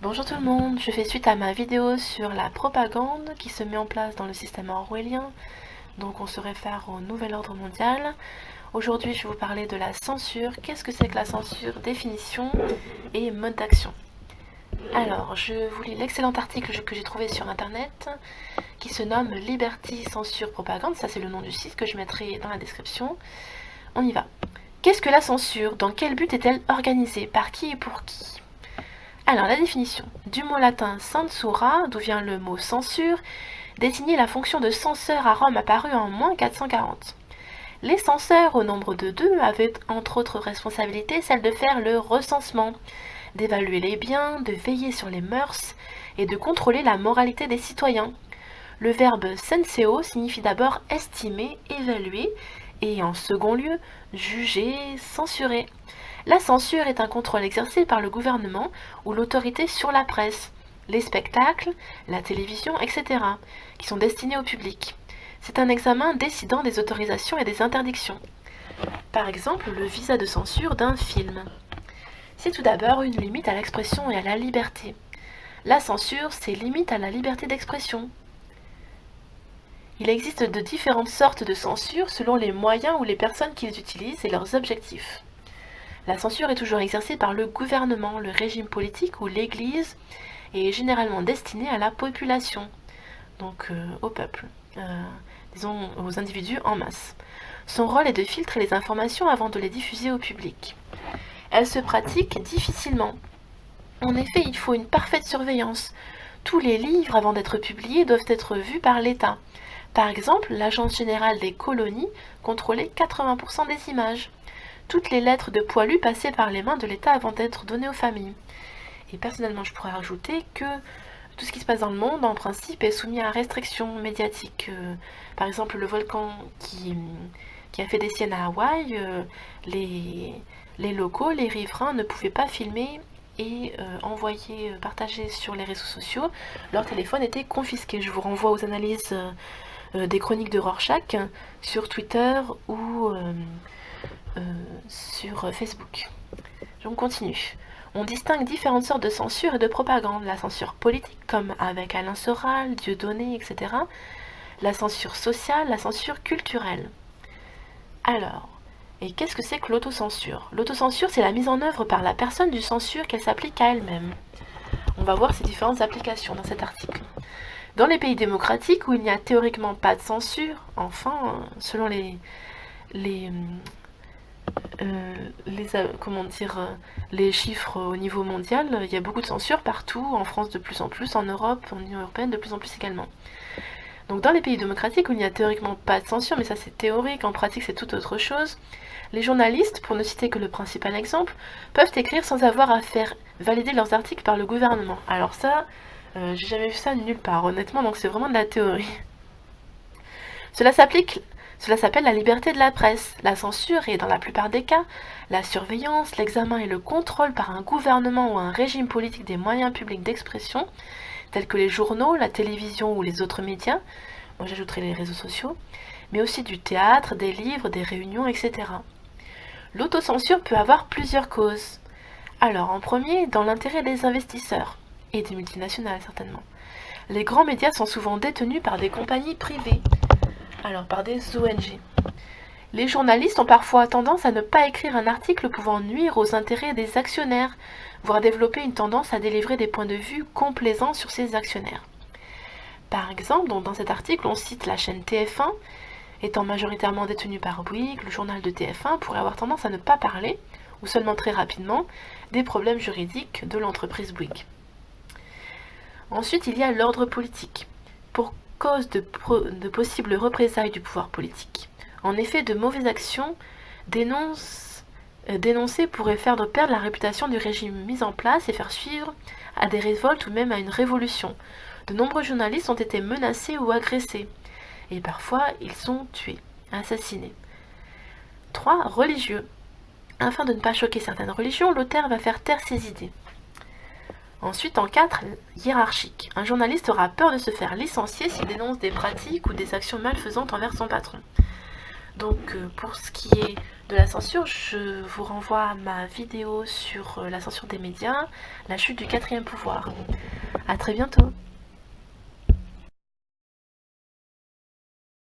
Bonjour tout le monde, je fais suite à ma vidéo sur la propagande qui se met en place dans le système orwellien, donc on se réfère au nouvel ordre mondial. Aujourd'hui je vais vous parler de la censure, qu'est-ce que c'est que la censure, définition et mode d'action. Alors, je vous lis l'excellent article que j'ai trouvé sur internet qui se nomme Liberty Censure Propagande, ça c'est le nom du site que je mettrai dans la description. On y va. Qu'est-ce que la censure? Dans quel but est-elle organisée? Par qui et pour qui? Alors, la définition. Du mot latin censura, d'où vient le mot censure, désignait la fonction de censeur à Rome apparue en moins 440. Les censeurs, au nombre de 2, avaient entre autres responsabilités celle de faire le recensement, d'évaluer les biens, de veiller sur les mœurs et de contrôler la moralité des citoyens. Le verbe censeo signifie d'abord estimer, évaluer et en second lieu juger, censurer. La censure est un contrôle exercé par le gouvernement ou l'autorité sur la presse, les spectacles, la télévision, etc., qui sont destinés au public. C'est un examen décidant des autorisations et des interdictions. Par exemple, le visa de censure d'un film. C'est tout d'abord une limite à l'expression et à la liberté. La censure, c'est limite à la liberté d'expression. Il existe de différentes sortes de censure selon les moyens ou les personnes qu'ils utilisent et leurs objectifs. La censure est toujours exercée par le gouvernement, le régime politique ou l'Église et est généralement destinée à la population, donc au peuple, disons aux individus en masse. Son rôle est de filtrer les informations avant de les diffuser au public. Elle se pratique difficilement. En effet, il faut une parfaite surveillance. Tous les livres, avant d'être publiés, doivent être vus par l'État. Par exemple, l'Agence générale des colonies contrôlait 80% des images. Toutes les lettres de poilus passaient par les mains de l'État avant d'être données aux familles. Et personnellement, je pourrais rajouter que tout ce qui se passe dans le monde, en principe, est soumis à restrictions médiatiques. Par exemple, le volcan qui a fait des siennes à Hawaï, les locaux, les riverains ne pouvaient pas filmer et envoyer, partager sur les réseaux sociaux. Leur téléphone était confisqué. Je vous renvoie aux analyses des chroniques de Rorschach sur Twitter ou sur Facebook. On continue. On distingue différentes sortes de censure et de propagande. La censure politique, comme avec Alain Soral, Dieudonné, etc. La censure sociale, la censure culturelle. Alors, et qu'est-ce que c'est que l'autocensure? L'autocensure, c'est la mise en œuvre par la personne du censure qu'elle s'applique à elle-même. On va voir ces différentes applications dans cet article. Dans les pays démocratiques où il n'y a théoriquement pas de censure, enfin, selon les chiffres au niveau mondial, il y a beaucoup de censure partout, en France de plus en plus, en Europe, en Union européenne de plus en plus également. Donc dans les pays démocratiques où il n'y a théoriquement pas de censure, mais ça c'est théorique, en pratique c'est tout autre chose, les journalistes, pour ne citer que le principal exemple, peuvent écrire sans avoir à faire valider leurs articles par le gouvernement. Alors ça, j'ai jamais vu ça nulle part, honnêtement, donc c'est vraiment de la théorie. Cela s'appelle la liberté de la presse. La censure est, dans la plupart des cas, la surveillance, l'examen et le contrôle par un gouvernement ou un régime politique des moyens publics d'expression, tels que les journaux, la télévision ou les autres médias, moi j'ajouterai les réseaux sociaux, mais aussi du théâtre, des livres, des réunions, etc. L'autocensure peut avoir plusieurs causes. Alors, en premier, dans l'intérêt des investisseurs, et des multinationales certainement. Les grands médias sont souvent détenus par des compagnies privées, alors par des ONG. Les journalistes ont parfois tendance à ne pas écrire un article pouvant nuire aux intérêts des actionnaires, voire développer une tendance à délivrer des points de vue complaisants sur ces actionnaires. Par exemple, dans cet article, on cite la chaîne TF1, étant majoritairement détenue par Bouygues, le journal de TF1 pourrait avoir tendance à ne pas parler, ou seulement très rapidement, des problèmes juridiques de l'entreprise Bouygues. Ensuite, il y a l'ordre politique, pour cause de possibles représailles du pouvoir politique. En effet, de mauvaises actions dénoncées pourraient faire perdre la réputation du régime mis en place et faire suivre à des révoltes ou même à une révolution. De nombreux journalistes ont été menacés ou agressés, et parfois ils sont tués, assassinés. 3. Religieux. Afin de ne pas choquer certaines religions, l'auteur va faire taire ses idées. Ensuite, en 4, hiérarchique. Un journaliste aura peur de se faire licencier s'il dénonce des pratiques ou des actions malfaisantes envers son patron. Donc pour ce qui est de la censure, je vous renvoie à ma vidéo sur la censure des médias, la chute du quatrième pouvoir. A très bientôt.